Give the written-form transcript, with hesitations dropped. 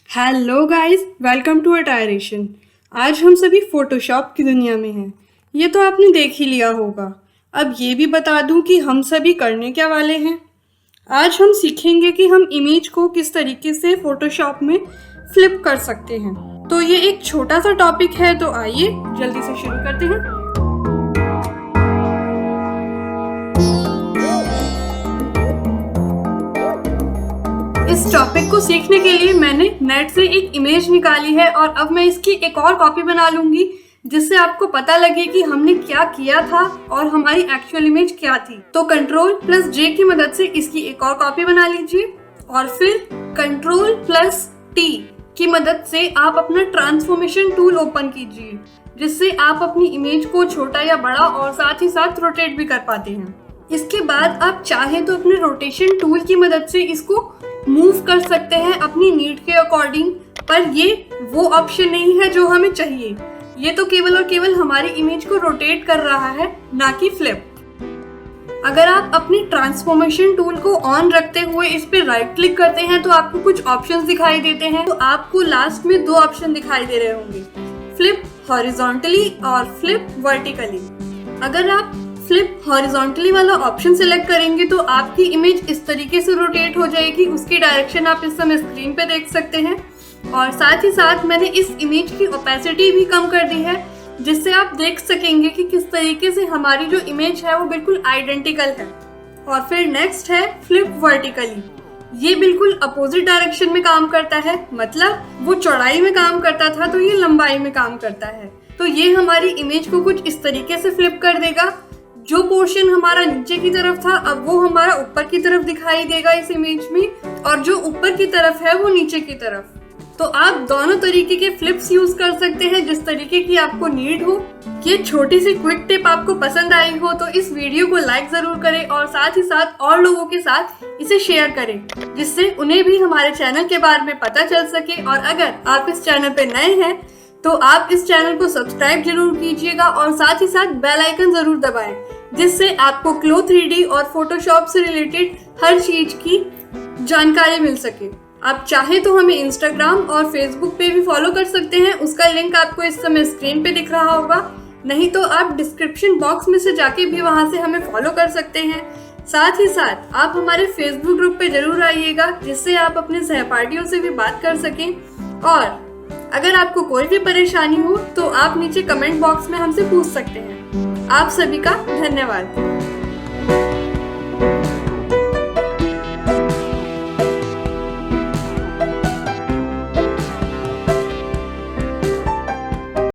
Hello guys, welcome to अटायरेशन। आज हम सभी फोटोशॉप की दुनिया में हैं। ये तो आपने देख ही लिया होगा। अब ये भी बता दूं कि हम सभी करने क्या वाले हैं। आज हम सीखेंगे कि हम इमेज को किस तरीके से फोटोशॉप में फ्लिप कर सकते हैं। तो ये एक छोटा सा टॉपिक है, तो आइए जल्दी से शुरू करते हैं। इस टॉपिक को सीखने के लिए मैंने नेट से एक इमेज निकाली है और अब मैं इसकी एक और कॉपी बना लूंगी, जिससे आपको पता लगे कि हमने क्या किया था और हमारी एक्चुअल इमेज क्या थी। तो Ctrl+J की मदद से इसकी एक और कॉपी बना लीजिए और फिर Ctrl+T की मदद से आप अपना ट्रांसफॉर्मेशन टूल ओपन कीजिए, जिससे आप अपनी इमेज को छोटा या बड़ा और साथ ही साथ रोटेट भी कर पाते हैं। इसके बाद आप चाहे तो अपने रोटेशन टूल की मदद से इसको मूव कर सकते हैं अपनी नीड के अकॉर्डिंग, पर ये वो ऑप्शन नहीं है जो हमें चाहिए। ये तो केवल और केवल हमारी इमेज को रोटेट कर रहा है, ना कि फ्लिप। अगर आप अपनी ट्रांसफॉर्मेशन टूल को ऑन रखते हुए इस पे राइट क्लिक करते हैं तो आपको कुछ ऑप्शंस दिखाई देते हैं। तो आपको लास्ट में दो ऑप्शन दिखाई दे रहे होंगे, फ्लिप हॉरिजॉन्टली और फ्लिप वर्टिकली। अगर आप फ्लिप हॉरिजॉन्टली वाला ऑप्शन सिलेक्ट करेंगे तो आपकी इमेज इस तरीके से रोटेट हो जाएगी। उसकी डायरेक्शन आप इस समय स्क्रीन पे देख सकते हैं। और साथ ही साथ मैंने इस इमेज की ओपेसिटी भी कम कर दी है, जिससे आप देख सकेंगे कि किस तरीके से हमारी जो इमेज है वो बिल्कुल आइडेंटिकल है। और फिर नेक्स्ट है फ्लिप वर्टिकली। ये बिल्कुल अपोजिट डायरेक्शन में काम करता है, मतलब वो चौड़ाई में काम करता था तो ये लंबाई में काम करता है। तो ये हमारी इमेज को कुछ इस तरीके से फ्लिप कर देगा। जो पोर्शन हमारा नीचे की तरफ था अब वो हमारा ऊपर की तरफ दिखाई देगा इस इमेज में, और जो ऊपर की तरफ है वो नीचे की तरफ। तो आप दोनों तरीके के फ्लिप्स यूज कर सकते हैं, जिस तरीके की आपको नीड हो। ये छोटी सी क्विक टिप आपको पसंद आई हो तो इस वीडियो को लाइक जरूर करें और साथ ही साथ और लोगों के साथ इसे शेयर करें, जिससे उन्हें भी हमारे चैनल के बारे में पता चल सके। और अगर आप इस चैनल पे नए हैं तो आप इस चैनल को सब्सक्राइब जरूर कीजिएगा और साथ ही साथ बेल आइकन जरूर दबाएं, जिससे आपको क्लो 3D और फोटोशॉप से रिलेटेड हर चीज की जानकारी मिल सके। आप चाहे तो हमें इंस्टाग्राम और फेसबुक पे भी फॉलो कर सकते हैं, उसका लिंक आपको इस समय स्क्रीन पे दिख रहा होगा। नहीं तो आप डिस्क्रिप्शन बॉक्स में से जाके भी वहां से हमें फॉलो कर सकते हैं। साथ ही साथ आप हमारे फेसबुक ग्रुप पे जरूर आइएगा, जिससे आप अपने सहपाठियों से भी बात कर सकें। और अगर आपको कोई भी परेशानी हो तो आप नीचे कमेंट बॉक्स में हमसे पूछ सकते हैं। आप सभी का धन्यवाद।